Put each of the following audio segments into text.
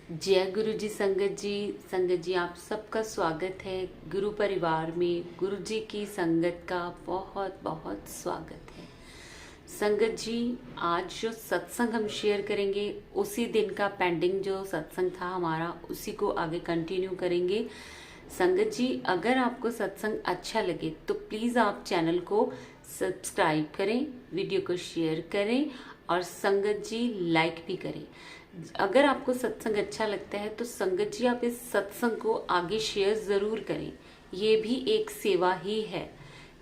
जय गुरु जी संगत जी आप सबका स्वागत है गुरु परिवार में। गुरु जी की संगत का बहुत बहुत स्वागत है। संगत जी, आज जो सत्संग हम शेयर करेंगे उसी दिन का पेंडिंग जो सत्संग था हमारा, उसी को आगे कंटिन्यू करेंगे। संगत जी, अगर आपको सत्संग अच्छा लगे तो प्लीज़ आप चैनल को सब्सक्राइब करें, वीडियो को शेयर करें और संगत जी लाइक भी करें। अगर आपको सत्संग अच्छा लगता है तो संगत जी आप इस सत्संग को आगे शेयर ज़रूर करें। ये भी एक सेवा ही है।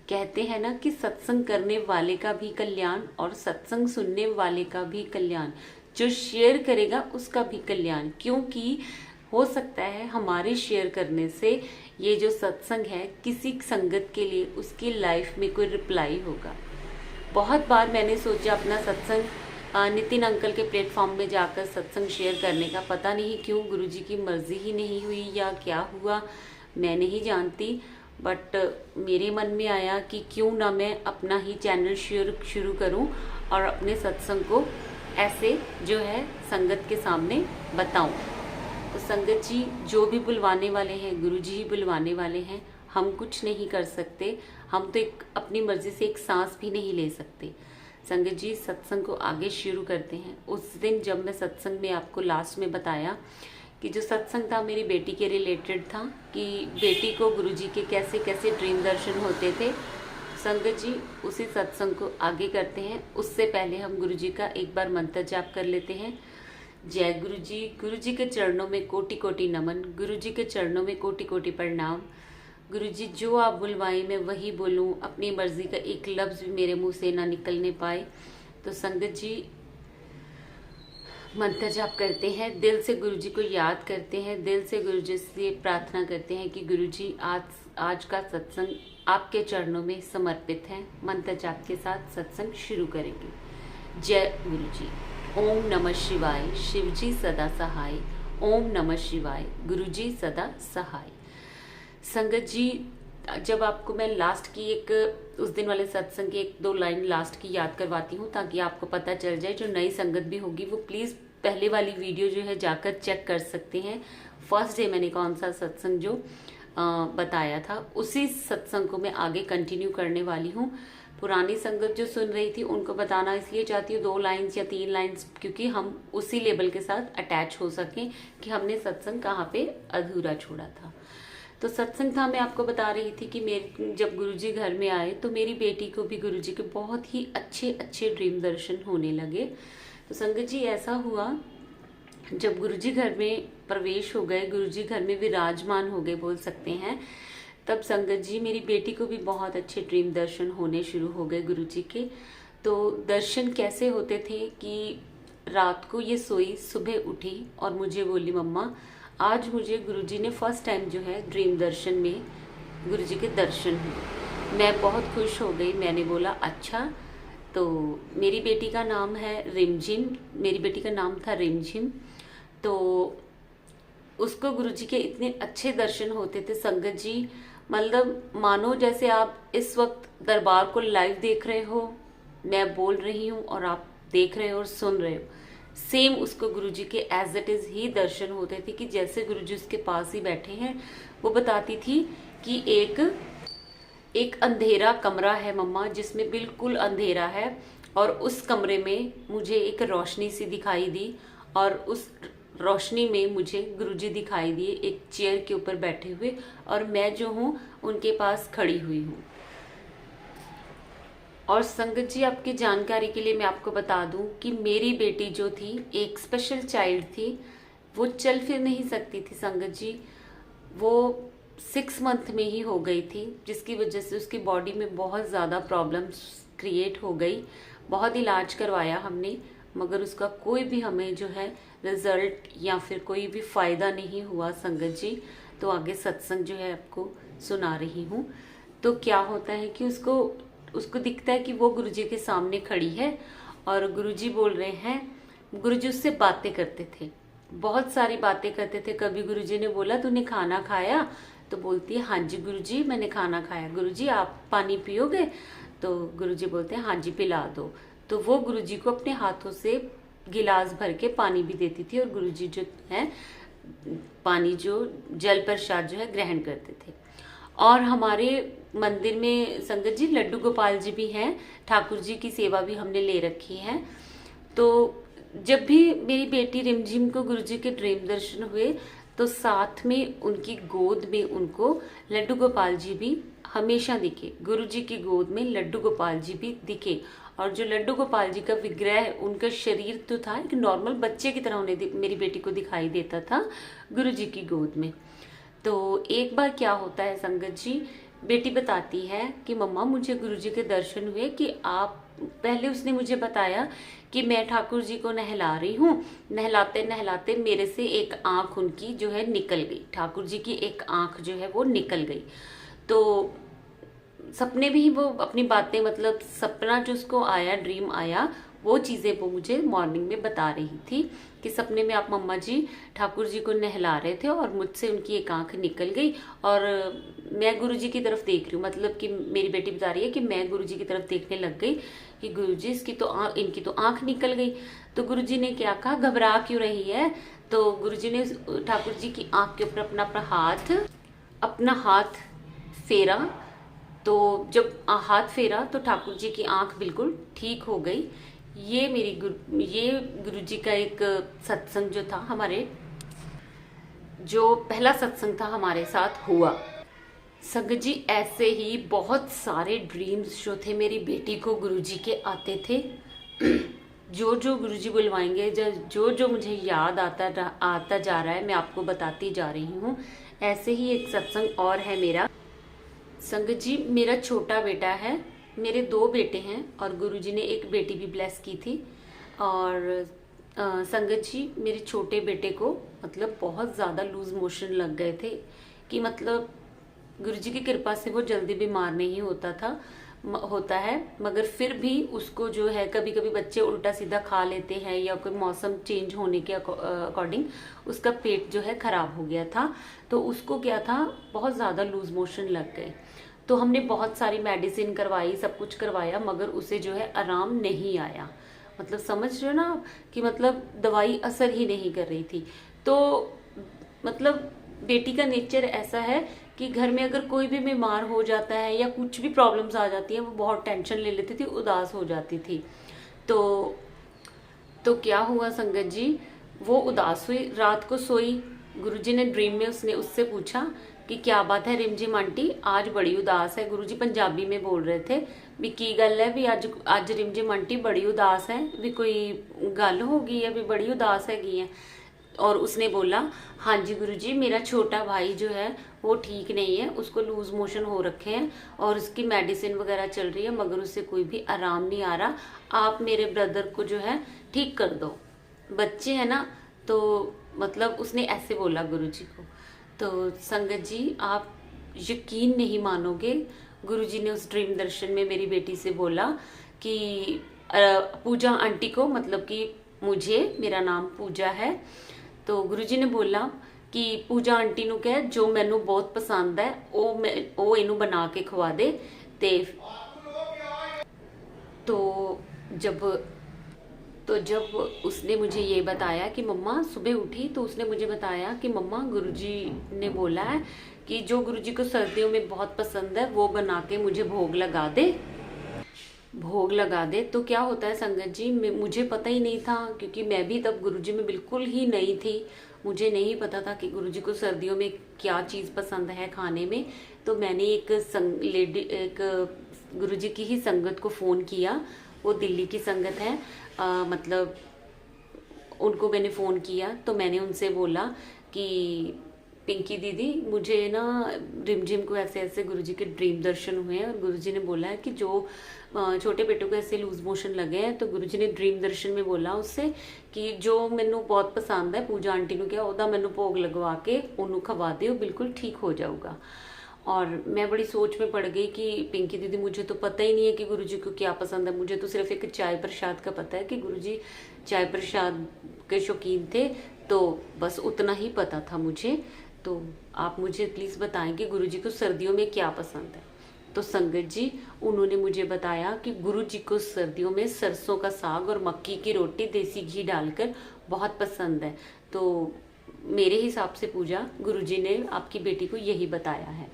कहते हैं ना कि सत्संग करने वाले का भी कल्याण और सत्संग सुनने वाले का भी कल्याण, जो शेयर करेगा उसका भी कल्याण। क्योंकि हो सकता है हमारे शेयर करने से ये जो सत्संग है किसी संगत के लिए उसकी लाइफ में कोई रिप्लाई होगा। बहुत बार मैंने सोचा अपना सत्संग नितिन अंकल के प्लेटफॉर्म में जाकर सत्संग शेयर करने का, पता नहीं क्यों गुरुजी की मर्जी ही नहीं हुई या क्या हुआ मैं नहीं जानती। बट मेरे मन में आया कि क्यों ना मैं अपना ही चैनल शुरू करूं और अपने सत्संग को ऐसे जो है संगत के सामने बताऊं। तो संगत जी, जो भी बुलवाने वाले हैं गुरुजी ही बुलवाने वाले हैं, हम कुछ नहीं कर सकते। हम तो एक अपनी मर्जी से एक सांस भी नहीं ले सकते। संगत जी, सत्संग को आगे शुरू करते हैं। उस दिन जब मैं सत्संग में आपको लास्ट में बताया कि जो सत्संग था मेरी बेटी के रिलेटेड था कि बेटी को गुरुजी के कैसे कैसे ड्रीम दर्शन होते थे। संगत जी, उसी सत्संग को आगे करते हैं। उससे पहले हम गुरुजी का एक बार मंत्र जाप कर लेते हैं। जय गुरु जी। गुरु जी के चरणों में कोटि कोटि नमन, गुरु जी के चरणों में कोटि कोटि प्रणाम। गुरु जी, जो आप बुलवाएं मैं वही बोलूं, अपनी मर्जी का एक लफ्ज भी मेरे मुंह से ना निकलने पाए। तो संगत जी, मंत्र जाप करते हैं, दिल से गुरु जी को याद करते हैं, दिल से गुरु जी से प्रार्थना करते हैं कि गुरु जी आज का सत्संग आपके चरणों में समर्पित है। मंत्र जाप के साथ सत्संग शुरू करेंगे। जय गुरु जी। ओम नमः शिवाय, शिव जी सदा सहाय। ओम नमः शिवाय, गुरु जी सदा सहाय। संगत जी, जब आपको मैं लास्ट की एक उस दिन वाले सत्संग की एक दो लाइन लास्ट की याद करवाती हूँ ताकि आपको पता चल जाए। जो नई संगत भी होगी वो प्लीज़ पहले वाली वीडियो जो है जाकर चेक कर सकते हैं। फर्स्ट डे मैंने कौन सा सत्संग जो बताया था उसी सत्संग को मैं आगे कंटिन्यू करने वाली हूँ। पुरानी संगत जो सुन रही थी उनको बताना इसलिए चाहती हूँ 2 लाइन्स या 3 लाइन्स, क्योंकि हम उसी लेवल के साथ अटैच हो सकें कि हमने सत्संग कहाँ पे अधूरा छोड़ा था। तो सत्संग था, मैं आपको बता रही थी कि मेरे जब गुरुजी घर में आए तो मेरी बेटी को भी गुरुजी के बहुत ही अच्छे अच्छे ड्रीम दर्शन होने लगे। तो संगत जी, ऐसा हुआ जब गुरुजी घर में प्रवेश हो गए, गुरुजी घर में विराजमान हो गए बोल सकते हैं, तब संगत जी मेरी बेटी को भी बहुत अच्छे ड्रीम दर्शन होने शुरू हो गए गुरुजी के। तो दर्शन कैसे होते थे कि रात को ये सोई, सुबह उठी और मुझे बोली, मम्मा आज मुझे गुरुजी ने फर्स्ट टाइम जो है ड्रीम दर्शन में गुरुजी के दर्शन हुए। मैं बहुत खुश हो गई। मैंने बोला अच्छा। तो मेरी बेटी का नाम है रिमझिम, मेरी बेटी का नाम था रिमझिम। तो उसको गुरुजी के इतने अच्छे दर्शन होते थे संगत जी, मतलब मानो जैसे आप इस वक्त दरबार को लाइव देख रहे हो, मैं बोल रही हूँ और आप देख रहे हो और सुन रहे हो। सेम उसको गुरुजी के एज इट इज ही दर्शन होते थे कि जैसे गुरुजी उसके पास ही बैठे हैं। वो बताती थी कि एक अंधेरा कमरा है मम्मा, जिसमें बिल्कुल अंधेरा है और उस कमरे में मुझे एक रोशनी सी दिखाई दी और उस रोशनी में मुझे गुरुजी दिखाई दिए एक चेयर के ऊपर बैठे हुए और मैं जो हूँ उनके पास खड़ी हुई हूँ। और संगत जी, आपकी जानकारी के लिए मैं आपको बता दूं कि मेरी बेटी जो थी एक स्पेशल चाइल्ड थी। वो चल फिर नहीं सकती थी संगत जी, वो 6 मंथ में ही हो गई थी, जिसकी वजह से उसकी बॉडी में बहुत ज़्यादा प्रॉब्लम्स क्रिएट हो गई। बहुत इलाज करवाया हमने, मगर उसका कोई भी हमें जो है रिजल्ट या फिर कोई भी फ़ायदा नहीं हुआ संगत जी। तो आगे सत्संग जो है आपको सुना रही हूँ। तो क्या होता है कि उसको दिखता है कि वो गुरुजी के सामने खड़ी है और गुरुजी बोल रहे हैं। गुरुजी उससे बातें करते थे, बहुत सारी बातें करते थे। कभी गुरुजी ने बोला तूने खाना खाया, तो बोलती है हाँ जी गुरुजी मैंने खाना खाया। गुरुजी आप पानी पियोगे? तो गुरुजी बोलते हैं हाँ जी पिला दो। तो वो गुरुजी को अपने हाथों से गिलास भर के पानी भी देती थी और गुरुजी जो है पानी जो जल प्रसाद जो है ग्रहण करते थे। और हमारे मंदिर में संगत जी लड्डू गोपाल जी भी हैं, ठाकुर जी की सेवा भी हमने ले रखी है। तो जब भी मेरी बेटी रिमझिम को गुरुजी के ड्रीम दर्शन हुए तो साथ में उनकी गोद में उनको लड्डू गोपाल जी भी हमेशा दिखे, गुरुजी की गोद में लड्डू गोपाल जी भी दिखे। और जो लड्डू गोपाल जी का विग्रह है, उनका शरीर तो था एक नॉर्मल बच्चे की तरह उन्हें मेरी बेटी को दिखाई देता था गुरुजी की गोद में। तो एक बार क्या होता है संगत जी, बेटी बताती है कि मम्मा मुझे गुरुजी के दर्शन हुए कि आप, पहले उसने मुझे बताया कि मैं ठाकुर जी को नहला रही हूँ, नहलाते नहलाते मेरे से एक आंख उनकी जो है निकल गई, ठाकुर जी की एक आंख जो है वो निकल गई। तो सपने में ही वो अपनी बातें, मतलब सपना जो उसको आया, ड्रीम आया, वो चीजें वो मुझे मॉर्निंग में बता रही थी कि सपने में आप मम्मा जी ठाकुर जी को नहला रहे थे और मुझसे उनकी एक आंख निकल गई और मैं गुरु जी की तरफ देख रही हूँ। मतलब कि मेरी बेटी बता रही है कि मैं गुरु जी की तरफ देखने लग गई कि गुरु जी इनकी तो आंख निकल गई। तो गुरु जी ने क्या कहा, घबरा क्यों रही है? तो गुरु जी ने ठाकुर जी की आंख के ऊपर अपना हाथ फेरा। तो जब हाथ फेरा तो ठाकुर जी की आंख बिल्कुल ठीक हो गई। ये गुरु जी का एक सत्संग जो था, हमारे जो पहला सत्संग था हमारे साथ हुआ। संगत जी ऐसे ही बहुत सारे ड्रीम्स जो थे मेरी बेटी को गुरुजी के आते थे। जो जो गुरुजी बुलवाएंगे, जो जो मुझे याद आता जा रहा है, मैं आपको बताती जा रही हूँ। ऐसे ही एक सत्संग और है मेरा। संगत जी मेरा छोटा बेटा है, मेरे 2 बेटे हैं और गुरुजी ने एक बेटी भी ब्लेस की थी। और संगत जी मेरे छोटे बेटे को मतलब बहुत ज़्यादा लूज मोशन लग गए थे कि मतलब गुरुजी की कृपा से वो जल्दी बीमार नहीं होता है, मगर फिर भी उसको जो है कभी कभी बच्चे उल्टा सीधा खा लेते हैं या कोई मौसम चेंज होने के अकॉर्डिंग उसका पेट जो है खराब हो गया था। तो उसको क्या था, बहुत ज़्यादा लूज मोशन लग गए। तो हमने बहुत सारी मेडिसिन करवाई, सब कुछ करवाया, मगर उसे जो है आराम नहीं आया। मतलब समझ रहे हो ना आप कि मतलब दवाई असर ही नहीं कर रही थी। तो मतलब बेटी का नेचर ऐसा है कि घर में अगर कोई भी बीमार हो जाता है या कुछ भी प्रॉब्लम्स आ जाती हैं, वो बहुत टेंशन ले लेती थी, उदास हो जाती थी। तो क्या हुआ संगत जी, वो उदास हुई, रात को सोई। गुरुजी ने ड्रीम में उससे पूछा कि क्या बात है रिमझिम आंटी, आज बड़ी उदास है। गुरुजी पंजाबी में बोल रहे थे भी की गल है भी आज रिमझिम आंटी बड़ी उदास है, भी कोई गल होगी है, भी बड़ी उदास हैगी है। और उसने बोला हाँ जी गुरुजी, मेरा छोटा भाई जो है वो ठीक नहीं है, उसको लूज मोशन हो रखे हैं और उसकी मेडिसिन वगैरह चल रही है, मगर उससे कोई भी आराम नहीं आ रहा। आप मेरे ब्रदर को जो है ठीक कर दो, बच्चे हैं ना। तो मतलब उसने ऐसे बोला गुरुजी को। तो संगत जी आप यकीन नहीं मानोगे, गुरुजी ने उस ड्रीम दर्शन में मेरी बेटी से बोला कि पूजा आंटी को, मतलब कि मुझे, मेरा नाम पूजा है, तो गुरुजी ने बोला कि पूजा आंटी नु कह जो मैनू बहुत पसंद है वो इनू बना के खवा दे। तो जब उसने मुझे ये बताया कि मम्मा सुबह उठी, तो उसने मुझे बताया कि मम्मा गुरुजी ने बोला है कि जो गुरुजी को सर्दियों में बहुत पसंद है वो बना के मुझे भोग लगा दे। तो क्या होता है संगत जी, मुझे पता ही नहीं था, क्योंकि मैं भी तब गुरुजी में बिल्कुल ही नई थी। मुझे नहीं पता था कि गुरुजी को सर्दियों में क्या चीज़ पसंद है खाने में। तो मैंने एक गुरुजी की ही संगत को फ़ोन किया, वो दिल्ली की संगत है, मतलब उनको मैंने फ़ोन किया। तो मैंने उनसे बोला कि पिंकी दीदी, मुझे ना रिमझिम को ऐसे ऐसे गुरुजी के ड्रीम दर्शन हुए हैं और गुरुजी ने बोला है कि जो छोटे बेटों को ऐसे लूज मोशन लगे हैं, तो गुरुजी ने ड्रीम दर्शन में बोला उससे कि जो मैनू बहुत पसंद है पूजा आंटी ने क्या ओदा मैनू भोग लगवा के उन्होंने खवा दे, बिल्कुल ठीक हो जाऊगा। और मैं बड़ी सोच में पड़ गई कि पिंकी दीदी मुझे तो पता ही नहीं है कि गुरुजी को क्या पसंद है। मुझे तो सिर्फ एक चाय प्रसाद का पता है कि गुरुजी चाय प्रसाद के शौकीन थे, तो बस उतना ही पता था मुझे। तो आप मुझे प्लीज़ बताएं कि गुरुजी को सर्दियों में क्या पसंद है। तो संगत जी उन्होंने मुझे बताया कि गुरुजी को सर्दियों में सरसों का साग और मक्की की रोटी देसी घी डालकर बहुत पसंद है। तो मेरे हिसाब से पूजा गुरुजी ने आपकी बेटी को यही बताया है।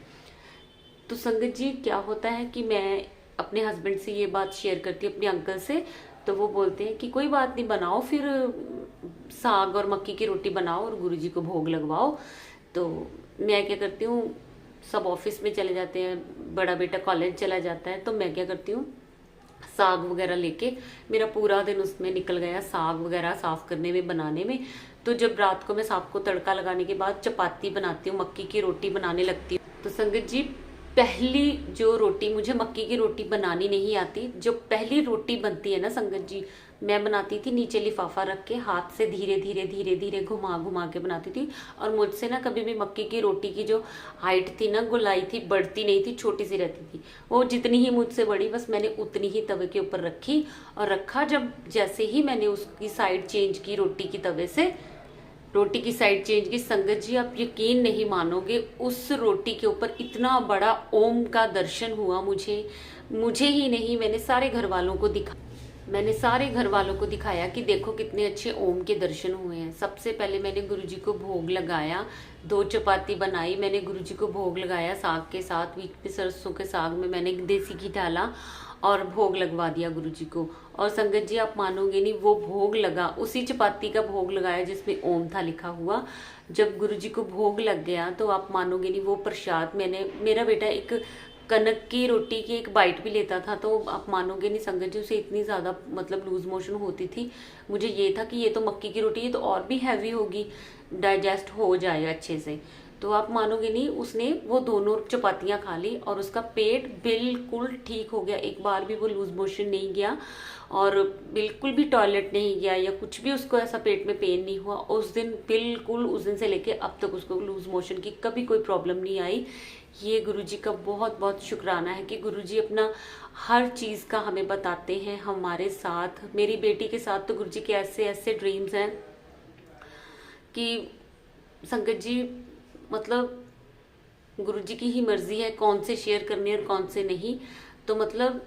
तो संगत जी क्या होता है कि मैं अपने हस्बैंड से ये बात शेयर करती हूँ अपने अंकल से, तो वो बोलते हैं कि कोई बात नहीं, बनाओ फिर साग और मक्की की रोटी बनाओ और गुरुजी को भोग लगवाओ। तो मैं क्या करती हूँ, सब ऑफिस में चले जाते हैं, बड़ा बेटा कॉलेज चला जाता है, तो मैं क्या करती हूँ साग वगैरह लेके, मेरा पूरा दिन उसमें निकल गया साग वगैरह साफ करने में, बनाने में। तो जब रात को मैं साग को तड़का लगाने के बाद चपाती बनाती हूँ, मक्की की रोटी बनाने लगती हूँ। तो संगत जी पहली जो रोटी, मुझे मक्की की रोटी बनानी नहीं आती, जो पहली रोटी बनती है ना संगत जी, मैं बनाती थी नीचे लिफाफा रख के, हाथ से धीरे धीरे धीरे धीरे घुमा घुमा के बनाती थी। और मुझसे ना कभी भी मक्की की रोटी की जो हाइट थी ना, गोलाई थी, बढ़ती नहीं थी, छोटी सी रहती थी। वो जितनी ही मुझसे बड़ी, बस मैंने उतनी ही तवे के ऊपर रखी और रखा। जब जैसे ही मैंने उसकी साइड चेंज की रोटी की, तवे से रोटी की साइड चेंज की, संगत जी आप यकीन नहीं मानोगे, उस रोटी के ऊपर इतना बड़ा ओम का दर्शन हुआ मुझे ही नहीं, मैंने सारे घर वालों को दिखाया कि देखो कितने अच्छे ओम के दर्शन हुए हैं। सबसे पहले मैंने गुरुजी को भोग लगाया, 2 चपाती बनाई, मैंने गुरुजी को भोग लगाया साग के साथ, बीच में सरसों के साग में मैंने देसी घी डाला और भोग लगवा दिया गुरुजी को। और संगत जी आप मानोगे नहीं, वो भोग लगा, उसी चपाती का भोग लगाया जिसमें ओम था लिखा हुआ। जब गुरुजी को भोग लग गया तो आप मानोगे नहीं, वो प्रसाद मेरा बेटा एक कनक की रोटी की एक बाइट भी लेता था, तो आप मानोगे नहीं संगत जी, उसे इतनी ज्यादा मतलब लूज मोशन होती थी। मुझे ये था कि ये तो मक्की की रोटी, ये तो और भी हैवी होगी, डाइजेस्ट हो जाए अच्छे से। तो आप मानोगे नहीं, उसने वो दोनों चपातियां खा ली और उसका पेट बिल्कुल ठीक हो गया, एक बार भी वो लूज मोशन नहीं गया और बिल्कुल भी टॉयलेट नहीं गया या कुछ भी उसको ऐसा पेट में पेन नहीं हुआ उस दिन। बिल्कुल उस दिन से लेके अब तक उसको लूज मोशन की कभी कोई प्रॉब्लम नहीं आई। ये गुरुजी का बहुत बहुत शुक्राना है कि गुरुजी अपना हर चीज का हमें बताते हैं हमारे साथ। मेरी बेटी के साथ तो गुरुजी के ऐसे ऐसे ड्रीम्स हैं कि संगत जी मतलब गुरुजी की ही मर्जी है कौन से शेयर करने और कौन से नहीं। तो मतलब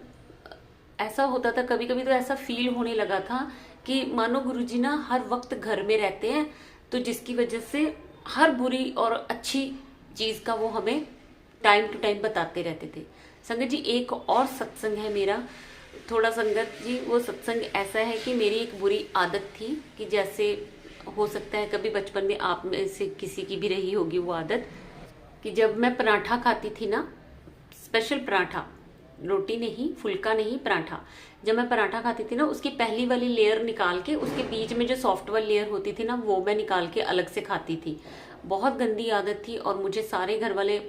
ऐसा होता था, कभी कभी तो ऐसा फील होने लगा था कि मानो गुरुजी ना हर वक्त घर में रहते हैं, तो जिसकी वजह से हर बुरी और अच्छी चीज का वो हमें टाइम टू टाइम बताते रहते थे। संगत जी एक और सत्संग है मेरा, थोड़ा संगत जी वो सत्संग ऐसा है कि मेरी एक बुरी आदत थी कि जैसे हो सकता है कभी बचपन में आप में से किसी की भी रही होगी वो आदत, कि जब मैं पराठा खाती थी ना, स्पेशल पराठा, रोटी नहीं, फुल्का नहीं, पराठा, जब मैं पराठा खाती थी ना, उसकी पहली वाली लेयर निकाल के उसके बीच में जो सॉफ्ट वाली लेयर होती थी ना, वो मैं निकाल के अलग से खाती थी। बहुत गंदी आदत थी और मुझे सारे घर वाले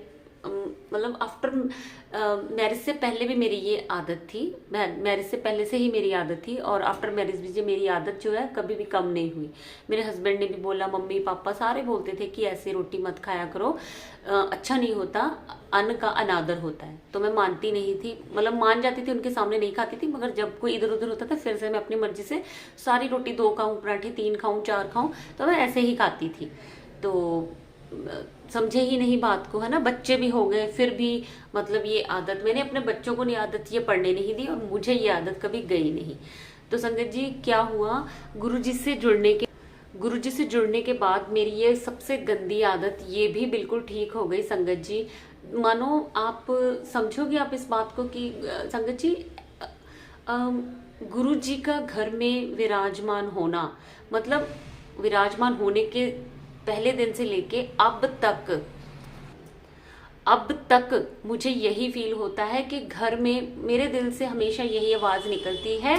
मतलब आफ्टर मैरिज से पहले भी मेरी ये आदत थी, मैरिज से पहले से ही मेरी आदत थी और आफ्टर मैरिज भी जो मेरी आदत जो है कभी भी कम नहीं हुई। मेरे हस्बैंड ने भी बोला, मम्मी पापा सारे बोलते थे कि ऐसे रोटी मत खाया करो, अच्छा नहीं होता, अन्न का अनादर होता है। तो मैं मानती नहीं थी, मतलब मान जाती थी, उनके सामने नहीं खाती थी, मगर जब कोई इधर उधर होता था फिर से मैं अपनी मर्जी से सारी रोटी 2 खाऊं, पराठे 3 खाऊं, 4 खाऊं, तो मैं ऐसे ही खाती थी। तो समझे ही नहीं बात को, है ना, बच्चे भी हो गए फिर भी मतलब ये आदत मैंने अपने बच्चों को नहीं आदत ये पढ़ने नहीं दी और मुझे ये आदत कभी गई नहीं। तो संगत जी क्या हुआ, गुरुजी से जुड़ने के बाद मेरी ये सबसे गंदी आदत ये भी बिल्कुल ठीक हो गई। संगत जी मानो आप समझोगे आप इस बात को कि संगत जी गुरुजी का घर में विराजमान होना, मतलब विराजमान होने के पहले दिन से लेके अब तक मुझे यही फील होता है कि घर में मेरे दिल से हमेशा यही आवाज निकलती है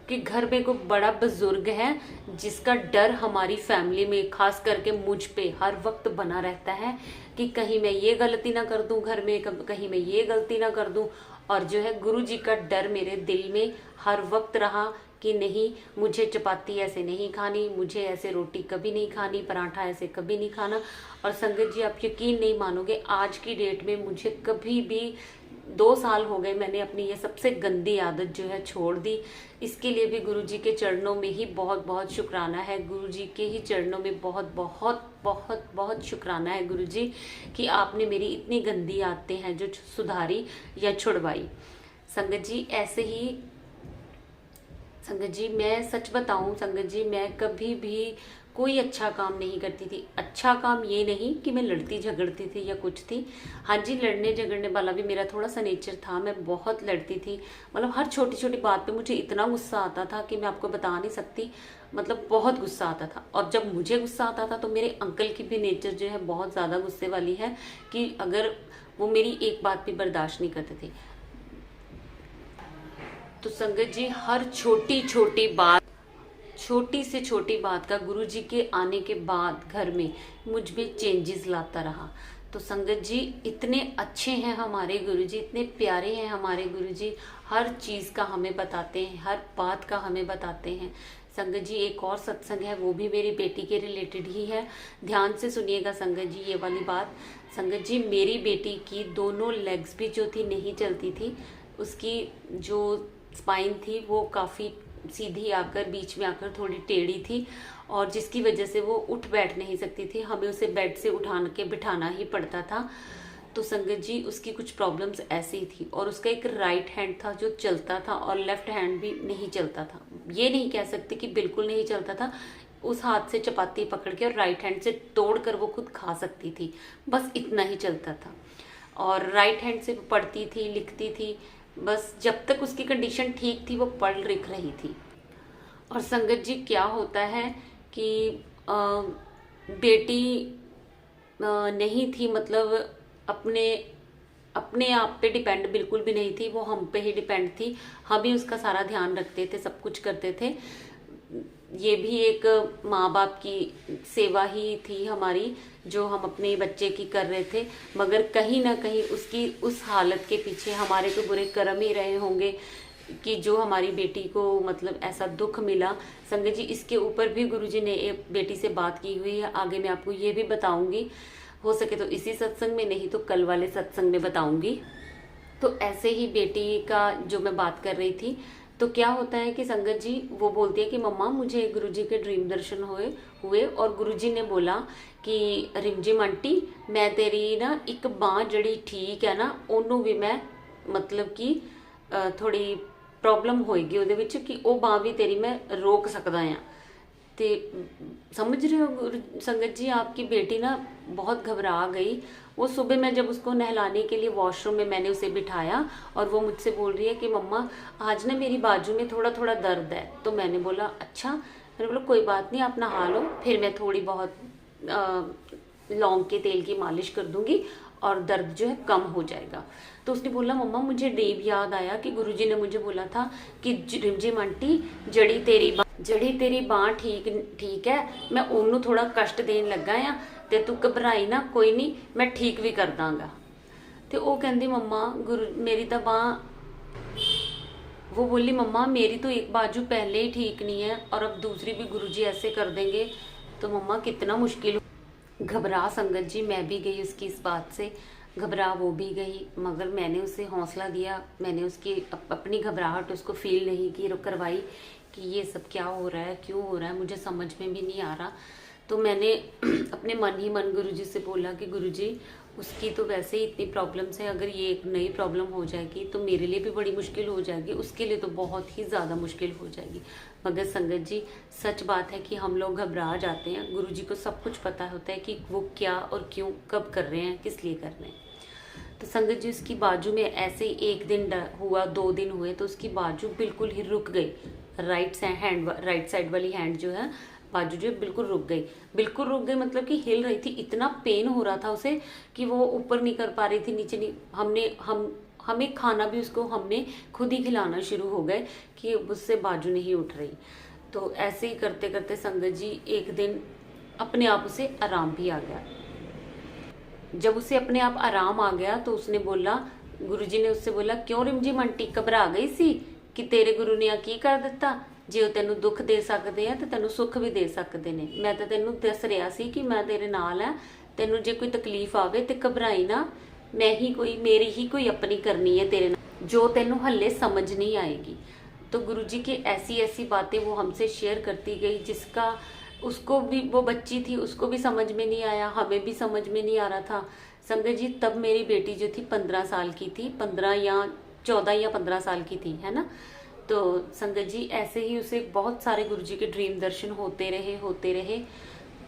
कि घर में कोई बड़ा बुजुर्ग है जिसका डर हमारी फैमिली में खास करके मुझ पे हर वक्त बना रहता है कि कहीं मैं ये गलती ना कर दूं घर में, कहीं मैं ये गलती ना कर दूं। और जो है गुरु जी का डर मेरे दिल में हर वक्त रहा कि नहीं, मुझे चपाती ऐसे नहीं खानी, मुझे ऐसे रोटी कभी नहीं खानी, पराठा ऐसे कभी नहीं खाना। और संगत जी आप यकीन नहीं मानोगे, आज की डेट में मुझे कभी भी 2 साल हो गए मैंने अपनी ये सबसे गंदी आदत जो है छोड़ दी। इसके लिए भी गुरुजी के चरणों में ही बहुत बहुत शुक्राना है। गुरुजी के ही चरणों में बहुत बहुत बहुत बहुत शुक्राना है गुरुजी कि आपने मेरी इतनी गंदी आदतें हैं जो सुधारी या छुड़वाई। संगत जी ऐसे ही संगत जी मैं सच बताऊं, संगत जी मैं कभी भी कोई अच्छा काम नहीं करती थी। अच्छा काम ये नहीं कि मैं लड़ती झगड़ती थी या कुछ थी। हाँ जी, लड़ने झगड़ने वाला भी मेरा थोड़ा सा नेचर था। मैं बहुत लड़ती थी, मतलब हर छोटी छोटी बात पे मुझे इतना गुस्सा आता था कि मैं आपको बता नहीं सकती। मतलब बहुत गुस्सा आता था। और जब मुझे गुस्सा आता था तो मेरे अंकल की भी नेचर जो है बहुत ज़्यादा गुस्से वाली है कि अगर वो मेरी एक बात भी बर्दाश्त नहीं करते थे। तो संगत जी हर छोटी छोटी बात, छोटी से छोटी बात का गुरुजी के आने के बाद घर में मुझ में चेंजेस लाता रहा। तो संगत जी इतने अच्छे हैं हमारे गुरुजी, इतने प्यारे हैं हमारे गुरुजी। हर चीज़ का हमें बताते हैं, हर बात का हमें बताते हैं। संगत जी एक और सत्संग है, वो भी मेरी बेटी के रिलेटेड ही है। ध्यान से सुनिएगा संगत जी ये वाली बात। संगत जी मेरी बेटी की दोनों लेग्स भी जो थी नहीं चलती थी। उसकी जो स्पाइन थी वो काफ़ी सीधी आकर बीच में आकर थोड़ी टेढ़ी थी और जिसकी वजह से वो उठ बैठ नहीं सकती थी। हमें उसे बेड से उठा के बिठाना ही पड़ता था। तो संगत जी उसकी कुछ प्रॉब्लम्स ऐसी ही थी और उसका एक राइट हैंड था जो चलता था और लेफ्ट हैंड भी नहीं चलता था। ये नहीं कह सकते कि बिल्कुल नहीं चलता था। उस हाथ से चपाती पकड़ के और राइट हैंड से तोड़ कर वो खुद खा सकती थी, बस इतना ही चलता था। और राइट हैंड से पढ़ती थी, लिखती थी, बस जब तक उसकी कंडीशन ठीक थी वो पढ़ लिख रही थी। और संगत जी क्या होता है कि बेटी नहीं थी, मतलब अपने अपने आप पे डिपेंड बिल्कुल भी नहीं थी, वो हम पे ही डिपेंड थी। हम ही उसका सारा ध्यान रखते थे, सब कुछ करते थे। ये भी एक माँ बाप की सेवा ही थी हमारी जो हम अपने बच्चे की कर रहे थे। मगर कहीं ना कहीं उसकी उस हालत के पीछे हमारे तो बुरे कर्म ही रहे होंगे कि जो हमारी बेटी को मतलब ऐसा दुख मिला। संगत जी इसके ऊपर भी गुरुजी ने एक बेटी से बात की हुई है, आगे मैं आपको ये भी बताऊंगी। हो सके तो इसी सत्संग में, नहीं तो कल वाले सत्संग में बताऊंगी। तो ऐसे ही बेटी का जो मैं बात कर रही थी, तो क्या होता है कि संगत जी वो बोलती है कि मम्मा मुझे गुरुजी के ड्रीम दर्शन हुए और गुरुजी ने बोला कि रिमझिम आंटी मैं तेरी ना एक बांह जड़ी ठीक है ना ओनू भी मैं मतलब कि थोड़ी प्रॉब्लम होएगी ਉਹਦੇ ਵਿੱਚ कि ਉਹ ਬਾਂਹ भी तेरी मैं रोक सकदा आ। ते समझ रहे हो संगत जी, आपकी बेटी ना बहुत घबरा गई। वो सुबह मैं जब उसको नहलाने के लिए वॉशरूम में मैंने उसे बिठाया और वो मुझसे बोल रही है कि मम्मा आज ना मेरी बाजू में थोड़ा थोड़ा दर्द है। तो मैंने बोला अच्छा, मैंने बोला कोई बात नहीं आप नहा लो, फिर मैं थोड़ी बहुत लौंग के तेल की मालिश कर दूंगी और दर्द जो है कम हो जाएगा। तो उसने बोला मम्मा मुझे डेब याद आया कि गुरुजी ने मुझे बोला था कि रिमझिम आंटी जड़ी तेरी बांह ठीक है, मैं ओनू थोड़ा कष्ट देन लगा आ ते तू घबराई ना, कोई नहीं मैं ठीक भी कर दांगा। तो वो कहती मम्मा गुरु मेरी तो बांह, वो बोली मम्मा मेरी तो एक बाजू पहले ही ठीक नहीं है और अब दूसरी भी गुरुजी ऐसे कर देंगे तो मम्मा कितना मुश्किल। घबरा संगत जी मैं भी गई उसकी इस बात से, घबरा वो भी गई, मगर मैंने उसे हौसला दिया। मैंने उसकी अपनी घबराहट उसको फील नहीं की, करवाई कि ये सब क्या हो रहा है, क्यों हो रहा है, मुझे समझ में भी नहीं आ रहा। तो मैंने अपने मन ही मन गुरुजी से बोला कि गुरुजी उसकी तो वैसे ही इतनी प्रॉब्लम्स है, अगर ये एक नई प्रॉब्लम हो जाएगी तो मेरे लिए भी बड़ी मुश्किल हो जाएगी, उसके लिए तो बहुत ही ज़्यादा मुश्किल हो जाएगी। मगर संगत जी सच बात है कि हम लोग घबरा जाते हैं, गुरुजी को सब कुछ पता होता है कि वो क्या और क्यों कब कर रहे हैं, किस लिए कर रहे हैं। तो संगत जी उसकी बाजू में ऐसे ही एक दिन हुआ, 2 दिन हुए तो उसकी बाजू बिल्कुल ही रुक गई। राइट साइड वाली हैंड जो है बाजू जो बिल्कुल रुक गई, मतलब कि हिल रही थी। इतना पेन हो रहा था उसे कि वो ऊपर नहीं कर पा रही थी, नीचे नहीं। हमें खाना भी उसको हमने खुद ही खिलाना शुरू हो गए कि उससे बाजू नहीं उठ रही। तो ऐसे ही करते करते संगत जी एक दिन अपने आप उसे आराम भी आ गया। जब उसे अपने आप आराम आ गया तो उसने बोला, गुरुजी ने उससे बोला क्यों रिमझिम आंटी घबरा गई सी कि तेरे गुरु ने की कर दिता, जे तेनू दुख दे सकते हैं तो तेनू सुख भी दे सकते हैं। मैं तो तेनू दस रहा सी कि मैं तेरे नाल है, तेनू जे कोई तकलीफ आवे तो घबराई ना, मैं ही कोई, मेरी ही कोई अपनी करनी है तेरे नाल, जो तेनू हल्ले समझ नहीं आएगी। तो गुरुजी की ऐसी ऐसी बातें वो हमसे शेयर करती गई, जिसका उसको भी, वो बच्ची थी, उसको भी समझ में नहीं आया, हमें भी समझ में नहीं आ रहा था। संगत जी तब मेरी बेटी जो थी 15 साल की थी, 15 या 14 या 15 साल की थी, है ना। तो संगत जी ऐसे ही उसे बहुत सारे गुरुजी के ड्रीम दर्शन होते रहे।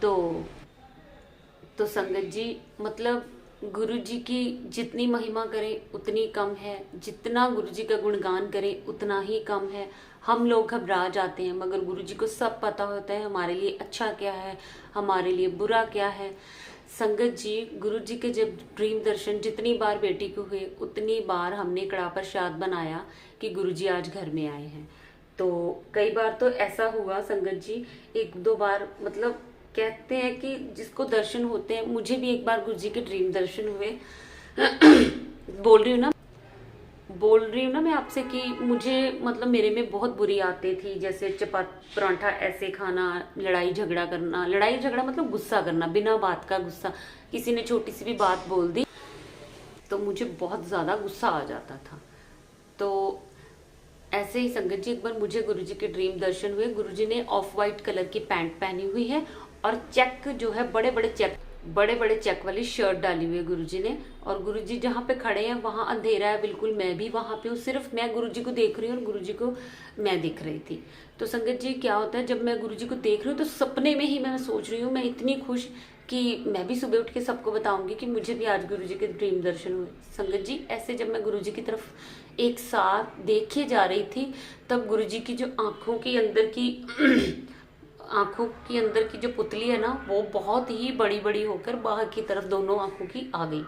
तो संगत जी मतलब गुरु जी की जितनी महिमा करें उतनी कम है, जितना गुरु जी का गुणगान करें उतना ही कम है। हम लोग घबरा जाते हैं, मगर गुरु जी को सब पता होता है हमारे लिए अच्छा क्या है, हमारे लिए बुरा क्या है। संगत जी गुरु जी के जब ड्रीम दर्शन जितनी बार बेटी को हुए, उतनी बार हमने कड़ा प्रसाद बनाया कि गुरु जी आज घर में आए हैं। तो कई बार तो ऐसा हुआ संगत जी, एक दो बार मतलब कहते हैं कि जिसको दर्शन होते हैं, मुझे भी एक बार गुरु जी के ड्रीम दर्शन हुए। बोल रही हूँ ना मैं आपसे कि मुझे मतलब मेरे में बहुत बुरी आदतें थी, जैसे चपात परांठा ऐसे खाना, लड़ाई झगड़ा करना, लड़ाई झगड़ा मतलब गुस्सा करना, बिना बात का गुस्सा, किसी ने छोटी सी भी बात बोल दी तो मुझे बहुत ज्यादा गुस्सा आ जाता था। तो ऐसे ही संगत जी एक बार मुझे गुरुजी के ड्रीम दर्शन हुए। गुरुजी ने ऑफ वाइट कलर की पैंट पहनी हुई है और चेक जो है बड़े बड़े चेक वाली शर्ट डाली हुई है गुरुजी ने। और गुरुजी जहाँ पे खड़े हैं वहां अंधेरा है बिल्कुल, मैं भी वहां पे हूँ, सिर्फ मैं गुरुजी को देख रही हूँ और गुरुजी को मैं दिख रही थी। तो संगत जी क्या होता है, जब मैं गुरुजी को देख रही हूँ तो सपने में ही मैं सोच रही हूँ, मैं इतनी खुश कि मैं भी सुबह उठ के सबको बताऊंगी कि मुझे भी आज गुरुजी के ड्रीम दर्शन हुए। संगत जी ऐसे जब मैं गुरुजी की तरफ एक साथ देखे जा रही थी, तब गुरुजी की जो आंखों की अंदर की जो पुतली है ना, वो बहुत ही बड़ी बड़ी होकर बाहर की तरफ दोनों आंखों की आ गई।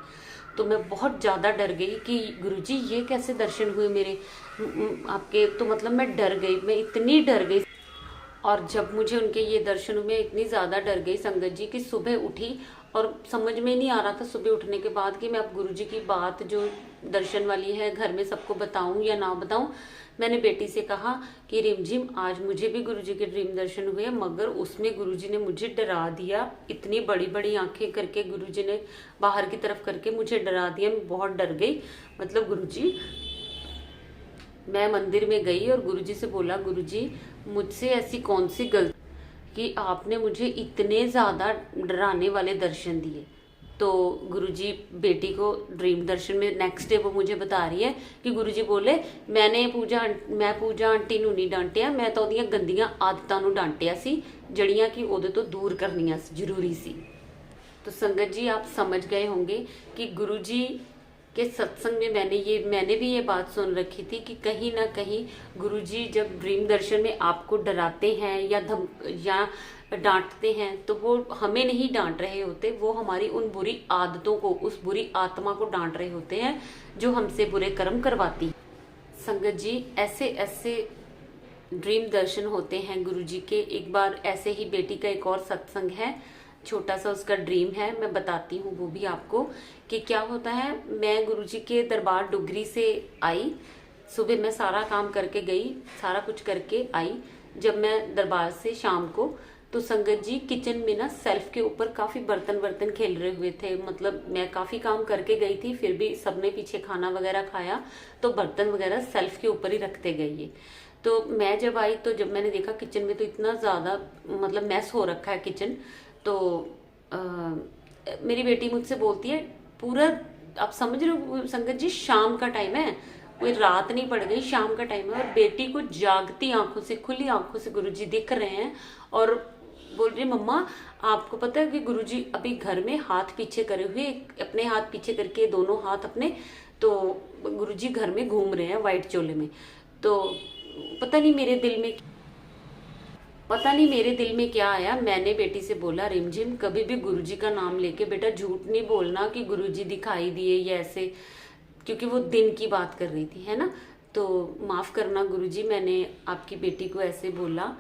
तो मैं बहुत ज्यादा डर गई कि गुरुजी ये कैसे दर्शन हुए मेरे आपके। तो मतलब मैं डर गई, मैं इतनी डर गई। और जब मुझे उनके ये दर्शन हुए, इतनी ज्यादा डर गई संगत जी की सुबह उठी और समझ में नहीं आ रहा था सुबह उठने के बाद कि मैं अब गुरुजी की बात जो दर्शन वाली है घर में सबको बताऊं या ना बताऊं। मैंने बेटी से कहा कि रिमझिम आज मुझे भी गुरुजी के ड्रीम दर्शन हुए, मगर उसमें गुरुजी ने मुझे डरा दिया, इतनी बड़ी बड़ी आंखें करके गुरुजी ने बाहर की तरफ करके मुझे डरा दिया। मैं बहुत डर गई। मतलब गुरुजी, मैं मंदिर में गई और गुरुजी से बोला, गुरुजी मुझसे ऐसी कौन सी गलती कि आपने मुझे इतने ज्यादा डराने वाले दर्शन दिए। तो गुरुजी बेटी को ड्रीम दर्शन में नेक्स्ट डे वो मुझे बता रही है कि गुरुजी बोले मैं पूजा आंटी नू नहीं डांटिया, मैं तो ओदियां गंदियां आदतां नू डांटिया सी जड़ियां कि ओदे तो दूर करनियां जरूरी सी। तो संगत जी आप समझ गए होंगे कि गुरुजी के सत्संग में मैंने भी ये बात सुन रखी थी कि कहीं ना कहीं गुरुजी जब ड्रीम दर्शन में आपको डराते हैं या डांटते हैं, तो वो हमें नहीं डांट रहे होते, वो हमारी उन बुरी आदतों को, उस बुरी आत्मा को डांट रहे होते हैं जो हमसे बुरे कर्म करवाती है। संगत जी ऐसे ऐसे ड्रीम दर्शन होते हैं गुरुजी के। एक बार ऐसे ही बेटी का एक और सत्संग है, छोटा सा उसका ड्रीम है, मैं बताती हूँ वो भी आपको कि क्या होता है। मैं गुरुजी के दरबार डुगरी से आई, सुबह मैं सारा काम करके गई, सारा कुछ करके आई। जब मैं दरबार से शाम को, तो संगत जी किचन में ना सेल्फ के ऊपर काफी बर्तन खेल रहे हुए थे। मतलब मैं काफी काम करके गई थी, फिर भी सबने पीछे खाना वगैरह खाया, तो बर्तन वगैरह सेल्फ के ऊपर ही रखते गए ये। तो मैं जब आई, तो जब मैंने देखा किचन में तो इतना ज्यादा मतलब मैस हो रखा है किचन। तो मेरी बेटी मुझसे बोलती है, पूरा आप समझ रहे हो संगत जी, शाम का टाइम है, कोई रात नहीं पड़ गई, शाम का टाइम है, और बेटी को जागती आंखों से, खुली आंखों से गुरुजी दिख रहे हैं और बोल रही मम्मा आपको पता है कि गुरुजी अभी घर में हाथ पीछे करे हुए, अपने हाथ पीछे करके दोनों हाथ अपने, तो गुरुजी घर में घूम रहे हैं व्हाइट चोले में। तो पता नहीं मेरे दिल में क्या आया, मैंने बेटी से बोला, रिमझिम कभी भी गुरुजी का नाम लेके बेटा झूठ नहीं बोलना कि गुरुजी दिखाई दिए या ऐसे, क्योंकि वो दिन की बात कर रही थी, है ना। तो माफ करना गुरुजी, मैंने आपकी बेटी को ऐसे बोला।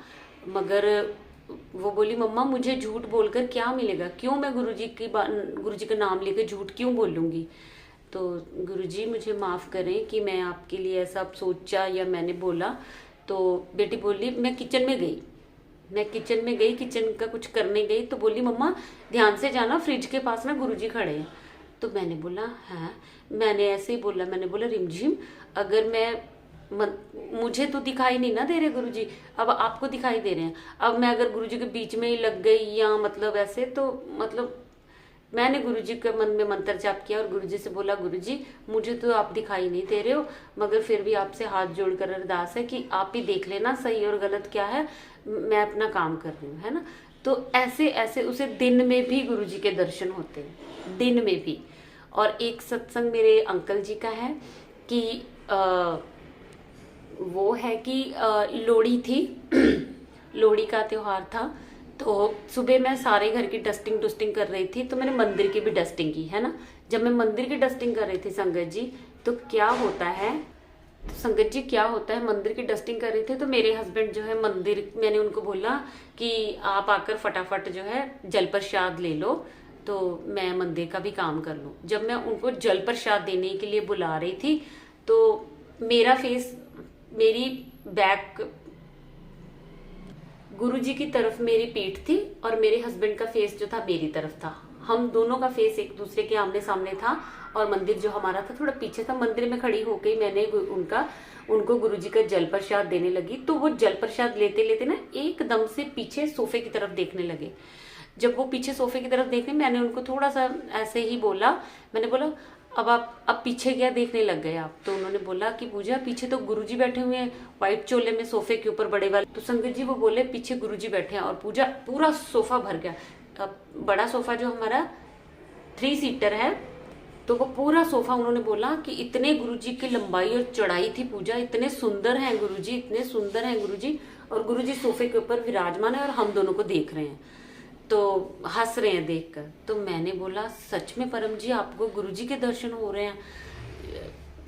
मगर वो बोली, मम्मा मुझे झूठ बोलकर क्या मिलेगा, क्यों मैं गुरुजी का नाम लेकर झूठ क्यों बोलूंगी। तो गुरुजी मुझे माफ करें कि मैं आपके लिए ऐसा सोचा या मैंने बोला। तो बेटी बोली, मैं किचन में गई, किचन का कुछ करने गई, तो बोली मम्मा ध्यान से जाना, फ्रिज के पास ना गुरुजी खड़े हैं। तो मैंने बोला हाँ, मैंने ऐसे ही बोला, मैंने बोला रिमझिम, अगर मुझे तो दिखाई नहीं ना दे रहे गुरुजी, अब आपको दिखाई दे रहे हैं, अब मैं अगर गुरुजी के बीच में ही लग गई या मतलब ऐसे, तो मतलब मैंने गुरुजी के मन में मंत्र जाप किया और गुरुजी से बोला गुरुजी मुझे तो आप दिखाई नहीं दे रहे हो, मगर फिर भी आपसे हाथ जोड़कर अरदास है कि आप ही देख लेना सही और गलत क्या है, मैं अपना काम कर रही हूँ, है ना। तो ऐसे ऐसे उसे दिन में भी गुरुजी के दर्शन होते हैं, दिन में भी। और एक सत्संग मेरे अंकल जी का है कि वो है कि लोहड़ी थी लोहड़ी का त्योहार था, तो सुबह मैं सारे घर की डस्टिंग कर रही थी, तो मैंने मंदिर की भी डस्टिंग की, है ना। जब मैं मंदिर की डस्टिंग कर रही थी संगत जी, तो क्या होता है, मंदिर की डस्टिंग कर रही थी, तो मेरे हस्बैंड जो है मंदिर, मैंने उनको बोला कि आप आकर फटाफट जो है जल प्रसाद ले लो, तो मैं मंदिर का भी काम कर लूँ। जब मैं उनको जल प्रसाद देने के लिए बुला रही थी, तो मेरा फेस, मेरी बैक, गुरुजी की तरफ मेरी पीठ थी और मेरे हस्बैंड का फेस जो था मेरी तरफ था। हम दोनों का फेस एक दूसरे के आमने सामने था और मंदिर जो हमारा था थोड़ा पीछे था। मंदिर में खड़ी होकर मैंने उनको गुरुजी का जल प्रसाद देने लगी, तो वो जल प्रसाद लेते लेते ना एकदम से पीछे सोफे की तरफ देखने लगे। जब वो पीछे सोफे की तरफ देखने, मैंने उनको थोड़ा सा ऐसे ही बोला, मैंने बोला अब पीछे क्या देखने लग गए आप। तो उन्होंने बोला कि पूजा पीछे तो गुरुजी बैठे हुए हैं व्हाइट चोले में सोफे के ऊपर बड़े वाले। तो संगत जी वो बोले पीछे गुरुजी बैठे हैं, और पूजा पूरा सोफा भर गया। अब बड़ा सोफा जो हमारा 3 सीटर है, तो वो पूरा सोफा, उन्होंने बोला कि इतने गुरुजी की लंबाई और चौड़ाई थी पूजा, इतने सुंदर हैं गुरुजी, इतने सुंदर हैं गुरुजी, और गुरुजी सोफे के ऊपर विराजमान है और हम दोनों को देख रहे हैं, तो हंस रहे हैं देखकर। तो मैंने बोला सच में परम जी आपको गुरुजी के दर्शन हो रहे हैं?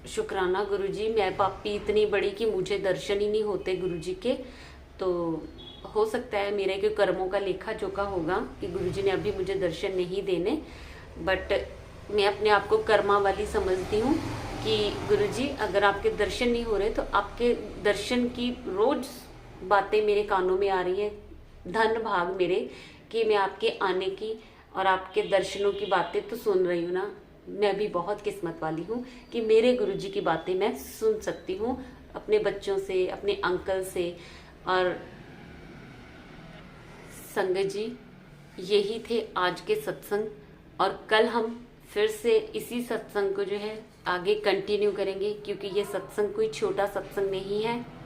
शुक्राना गुरुजी, मैं पापी इतनी बड़ी कि मुझे दर्शन ही नहीं होते गुरुजी के। तो हो सकता है मेरे के कर्मों का लेखा जोखा होगा कि गुरुजी ने अभी मुझे दर्शन नहीं देने, बट मैं अपने आप को कर्मा वाली समझती हूँ कि गुरुजी अगर आपके दर्शन नहीं हो रहे तो आपके दर्शन की रोज बातें मेरे कानों में आ रही है। धन भाग मेरे कि मैं आपके आने की और आपके दर्शनों की बातें तो सुन रही हूँ ना। मैं भी बहुत किस्मत वाली हूँ कि मेरे गुरुजी की बातें मैं सुन सकती हूँ अपने बच्चों से, अपने अंकल से। और संगत जी यही थे आज के सत्संग, और कल हम फिर से इसी सत्संग को जो है आगे कंटिन्यू करेंगे, क्योंकि ये सत्संग कोई छोटा सत्संग नहीं है।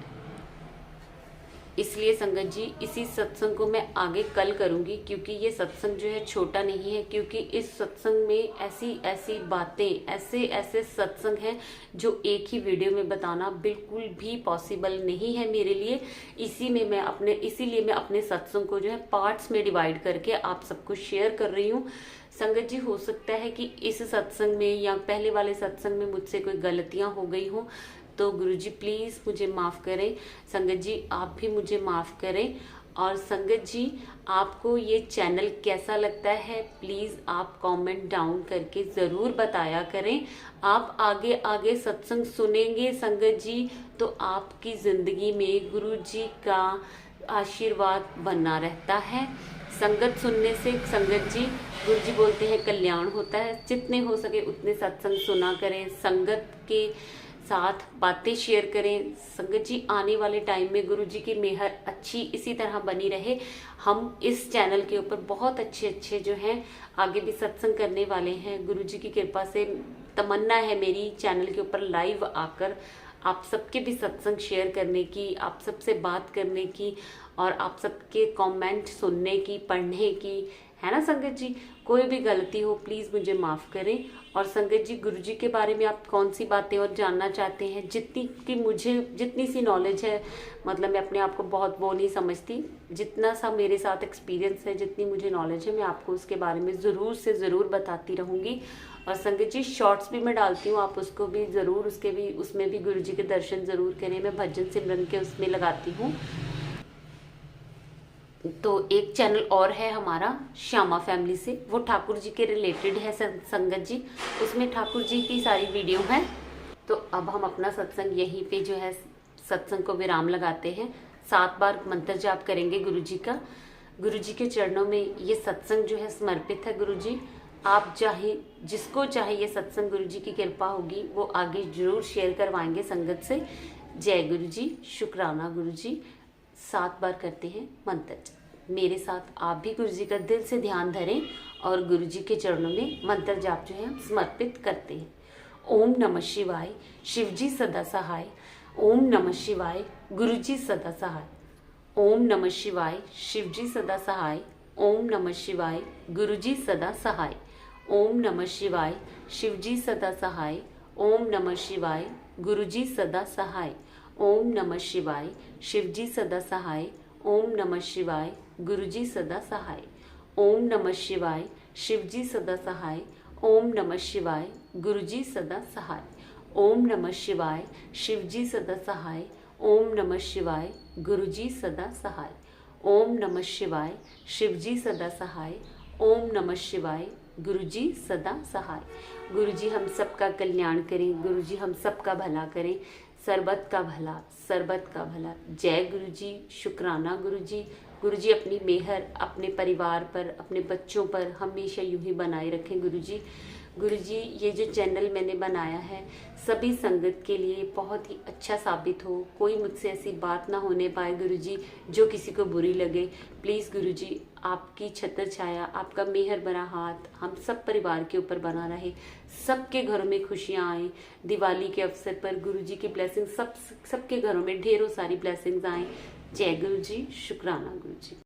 इसलिए संगत जी इसी सत्संग को मैं आगे कल करूंगी, क्योंकि ये सत्संग जो है छोटा नहीं है, क्योंकि इस सत्संग में ऐसी ऐसी बातें, ऐसे ऐसे सत्संग हैं जो एक ही वीडियो में बताना बिल्कुल भी पॉसिबल नहीं है मेरे लिए। इसीलिए मैं अपने सत्संग को जो है पार्ट्स में डिवाइड करके आप सबको शेयर कर रही हूँ। संगत जी हो सकता है कि इस सत्संग में या पहले वाले सत्संग में मुझसे कोई गलतियां हो गई हो, तो गुरुजी प्लीज़ मुझे माफ़ करें। संगत जी आप भी मुझे माफ़ करें। और संगत जी आपको ये चैनल कैसा लगता है प्लीज़ आप कमेंट डाउन करके ज़रूर बताया करें। आप आगे आगे सत्संग सुनेंगे संगत जी, तो आपकी ज़िंदगी में गुरुजी का आशीर्वाद बना रहता है। संगत सुनने से संगत जी, गुरुजी बोलते हैं कल्याण होता है। जितने हो सके उतने सत्संग सुना करें, संगत के साथ बातें शेयर करें। संगत जी आने वाले टाइम में गुरुजी की मेहर अच्छी इसी तरह बनी रहे। हम इस चैनल के ऊपर बहुत अच्छे जो हैं आगे भी सत्संग करने वाले हैं। गुरुजी की कृपा से तमन्ना है मेरी चैनल के ऊपर लाइव आकर आप सबके भी सत्संग शेयर करने की, आप सबसे बात करने की, और आप सबके कमेंट सुनने की, पढ़ने की, है ना संगत जी। कोई भी गलती हो प्लीज़ मुझे माफ़ करें। और संगत जी गुरुजी के बारे में आप कौन सी बातें और जानना चाहते हैं, जितनी सी नॉलेज है, मतलब मैं अपने आप को बहुत वो नहीं समझती, जितना सा मेरे साथ एक्सपीरियंस है, जितनी मुझे नॉलेज है, मैं आपको उसके बारे में ज़रूर से ज़रूर बताती रहूँगी। और संगत जी शॉर्ट्स भी मैं डालती हूँ, आप उसको भी ज़रूर, उसमें भी गुरुजी के दर्शन ज़रूर करें। मैं भजन सिमरन के उसमें लगाती हूँ। तो एक चैनल और है हमारा श्यामा फैमिली से, वो ठाकुर जी के रिलेटेड है संगत जी, उसमें ठाकुर जी की सारी वीडियो है। तो अब हम अपना सत्संग यहीं पे जो है सत्संग को विराम लगाते हैं। 7 बार मंत्र जाप करेंगे गुरुजी का। गुरुजी के चरणों में ये सत्संग जो है समर्पित है गुरुजी। आप चाहे जिसको चाहे ये सत्संग गुरु जी की कृपा होगी वो आगे जरूर शेयर करवाएंगे संगत से। जय गुरु जी, शुक्राना गुरु जी। 7 बार करते हैं मंत्र जाप। मेरे साथ आप भी गुरु जी का दिल से ध्यान धरें और गुरु जी के चरणों में मंत्र जाप जो है हम समर्पित करते हैं। ओम नमः शिवाय, शिव जी सदा सहाय। ओम नमः शिवाय, गुरु जी सदा सहाय। ओम नमः शिवाय, शिव जी सदा सहाय। ओम नमः शिवाय, गुरु जी सदा सहाय। ओम नमः शिवाय, शिव जी सदा सहाय। ओम नमः शिवाय, गुरु जी सदा सहाय। ओम नमः शिवाय, शिव जी सदा सहाय। ओम नमः शिवाय, गुरु जी सदा सहाय। ओम नमः शिवाय, शिव जी सदा सहाय। ओम नमः शिवाय, गुरु जी सदा सहाय। ओम नमः शिवाय, शिव जी सदा सहाय। ओम नमः शिवाय, गुरु जी सदा सहाय। ओम नमः शिवाय, शिव जी सदा सहाय। ओम नमः शिवाय, गुरु जी सदा सहाय। गुरु जी हम सबका कल्याण करें, गुरु जी हम सबका भला करें, सर्बत का भला, सर्बत का भला। जय गुरु जी, शुक्राना गुरु जी। गुरु जी अपनी मेहर अपने परिवार पर, अपने बच्चों पर हमेशा यूं ही बनाए रखें गुरु जी। गुरु जी ये जो चैनल मैंने बनाया है सभी संगत के लिए बहुत ही अच्छा साबित हो, कोई मुझसे ऐसी बात ना होने पाए गुरु जी जो किसी को बुरी लगे। प्लीज़ गुरु जी आपकी छत्र छाया, आपका मेहर भरा हाथ हम सब परिवार के ऊपर बना रहे, सबके घरों में खुशियाँ आए। दिवाली के अवसर पर गुरु जी की ब्लेसिंग सबके घरों में ढेरों सारी ब्लेसिंग्स आए। जय गुरु जी, शुक्राना गुरु जी।